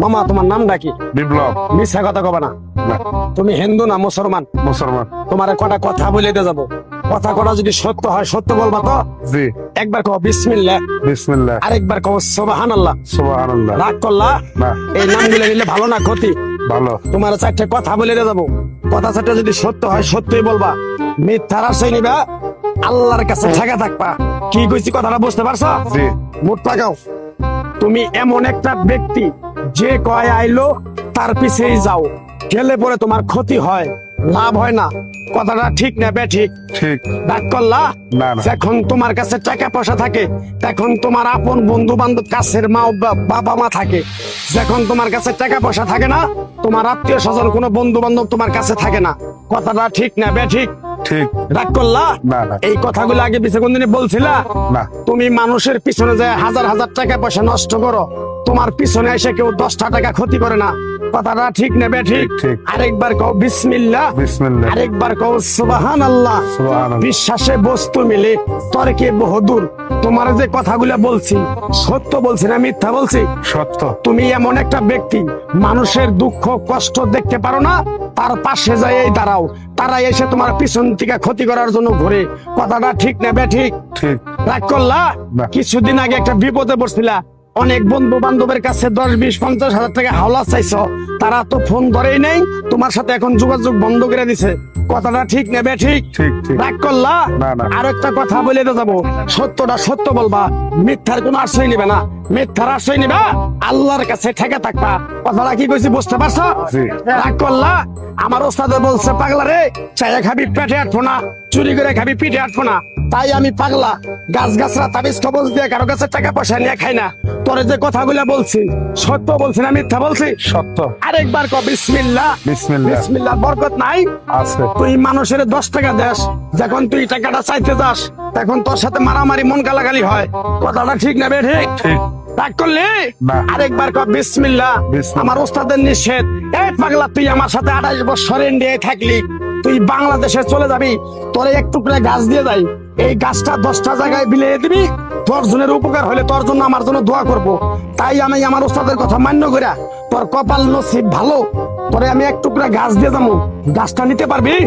মামা তোমার নামটা কি? বিপ্লব। মিথ্যা কথা কবা না। না, তুমি হিন্দু না মুসলমান? মুসলমান। তোমার কটা কথা বলে দিয়ে যাবো, কথা কটা যদি সত্য হয় সত্য বলবা তো? জি। একবার কও বিসমিল্লাহ, বিসমিল্লাহ। আরেকবার কও সুবহানাল্লাহ। সুবহানাল্লাহ। রাগ করলা? না, এই নামগুলো নিলে ভালো না ক্ষতি? ভালো। তোমার চারটে কথা বলে দিয়ে যাবো, কথা চারটে যদি সত্য হয় সত্যই বলবা, মিথ্যার আশ্রয় নিবা, আল্লাহর কাছে ঠেকা থাকবা। কি কইছি কথাটা বুঝতে পারছো? জি। মুখ লাগাও। তুমি এমন একটা ব্যক্তি যে কয় আইলো তার পিছেই যাও, গেলে পরে তোমার ক্ষতি হয়, লাভ হয় না। কথাটা ঠিক না বে ঠিক? ঠিক। ডাক করলা? না, না। যখন তোমার কাছে টাকা পয়সা থাকে তখন তোমার আপন বন্ধু বান্ধব, কাছের মা বাবা মা থাকে। যখন তোমার কাছে টাকা পয়সা থাকে না, তোমার আত্মীয় স্বজন কোনো বন্ধু বান্ধব তোমার কাছে থাকে না। কথাটা ঠিক না বে ঠিক? ঠিক। রাগ করলা? না, না। এই কথাগুলো আগে পিছে কোনদিন বলছিলা? না। তুমি মানুষের পিছনে যায় হাজার হাজার টাকা পয়সা নষ্ট করো, তোমার পিছনে এসে কেউ 10টা টাকা ক্ষতি করে না। কথাটা ঠিক নেবে ঠিক? ঠিক। আরেকবার কও বিসমিল্লাহ, বিসমিল্লাহ। আরেকবার কও সুবহানাল্লাহ। সুবহানাল্লাহ। বিশ্বাসে বস্তু মিলে তর্কে বহুদূর। তোমার যে কথাগুলো বলছি সত্য বলছি না মিথ্যা বলছি? সত্য। তুমি এমন একটা ব্যক্তি, মানুষের দুঃখ কষ্ট দেখতে পারো না, তার পাশে যাই দাঁড়াও, তারা এসে তোমার পিছন থেকে ক্ষতি করার জন্য ঘুরে। কথাটা ঠিক নেবে ঠিক? ঠিক। রাগ করলা? না। কিছুদিন আগে একটা বিপদে পড়ছিলা, অনেক বন্ধু বান্ধবের কাছে 10, 20, 50 হাজার টাকা হাওলা চাইছো, তারা তো ফোন ধরেই নেই, তোমার সাথে এখন যোগাযোগ বন্ধ করে দিছে। কথাটা ঠিক নেবে ঠিক? ঠিক। ঠিক। রাগ করলা? না, না। আর একটা কথা বলে তো যাবো, সত্যটা সত্য বলবা, মিথ্যার কোনো আশ্রয় নিবে না। মিথ্যার আশ্রয় নিবা, আল্লাহর কাছে ঠেকে থাকবা। কথাটা কি কইছি বুঝতে পারছো? জি। রাগ করলা? আমার ওস্তাদে বলছে পাগলা রে, চাইয়া খাবি পেটে আটবো না, চুরি করে খাবি পিঠে আটবো না। তাই আমি পাগলা, গাছ গাছরা তাবিজ কবজ দিয়ে কারো কাছে টাকা পয়সা নিয়ে খাই না। তোরে যে কথাগুলা বলছি সত্য বলছি না মিথ্যা বলছি? সত্য। আরেকবার ক বিসমিল্লাহ। বিসমিল্লাহ। বিসমিল্লাহ বরকত নাই? আছে। তুই মানুষের 10 টাকা দেস, যখন তুই টাকাটা চাইতে যাস তখন তোর সাথে মারামারি মন গালাগালি হয়। কথাটা ঠিক না বে ঠিক? ঠিক। রাগ করলি? না। আরেকবার ক বিসমিল্লাহ। বিসমিল্লাহ। আমার ওস্তাদের নিষেধ। এই পাগলা, তুই আমার সাথে 28 বছর ইন্ডিয়ায় থাকলি, তুই বাংলাদেশে চলে যাবি, তোরে এক টুকরা গাছ দিয়ে যাই, এই গাছটা 10টা জায়গায় বিলিয়ে দিবি, তোর জনের উপকার হলে তোর জন্য আমার জন্য দোয়া করব। তাই আমি আমার ওস্তাদের কথা মান্য কইরা, তোর কপাল নসিব ভালো, তোরে আমি এক টুকরা গাছ দিয়ে যাবো, গাছটা নিতে পারবি?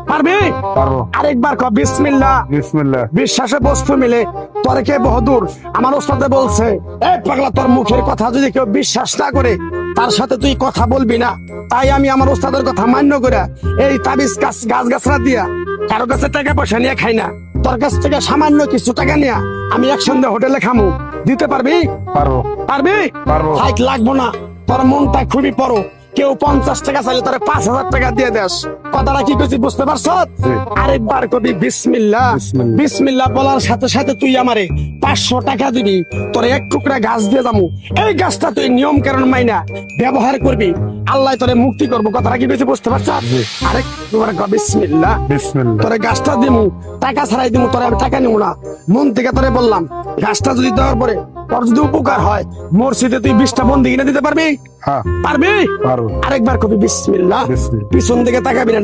পারবি? পারবো। আরেকবার ক বিসমিল্লাহ। বিসমিল্লাহ। বিশ্বাসে বস্তু মিলে তর্কে বহুদূর। আমার ওস্তাদে বলছে, এই পাগলা, তোর মুখের কথা যদি কেউ বিশ্বাস না করে তার সাথে তুই কথা বলবি না। তাই আমি আমার ওস্তাদের কথা মান্য করে এই তাবিজ গাছ গাছরা দিয়া কারো কাছে টাকা পয়সা নিয়ে খাই না। তোর কাছ থেকে সামান্য কিছু টাকা নিয়ে আমি একসঙ্গে হোটেলে খামু, দিতে পারবি? পারবো। পারবি? পারবো। হাইট লাগবো না, তোর মনটা খুবই বড়। কেউ 50 টাকা চাইলে তোর 5000 টাকা দিয়ে দেস। কথাটা কি কইছি বুঝতে পারছ? জি। আরেকবার কবি বিসমিল্লাহ। বিসমিল্লাহ। বিসমিল্লাহ বলার সাথে সাথে তুই আমারে 500 টাকা দিবি, তোর এক টুকরা গাছ দিয়ে যাবো। এই গাছটা তুই নিয়ম কারণ মাইনা ব্যবহার করবি, আল্লাহ তোরে মুক্তি করবো। কথাটা কি কইছি বুঝতে পারছ? জি। আরেকবার কবি বিসমিল্লাহ। বিসমিল্লাহ। তোরে গাছটা দিমু, টাকা ছাড়াই দিমু, তোরে আমি টাকা নিবো না, মন থেকে তোরে বললাম। গাছটা যদি দেওয়ার পরে তোর যদি উপকার হয়, মসজিদে তুই 20টা বন্দি কিনে দিতে পারবি? হ্যাঁ, পারবি? পারবো। আরেকবার কবি বিসমিল্লাহ। বিসমিল্লাহ। পিছন দিকে তাকাবি না।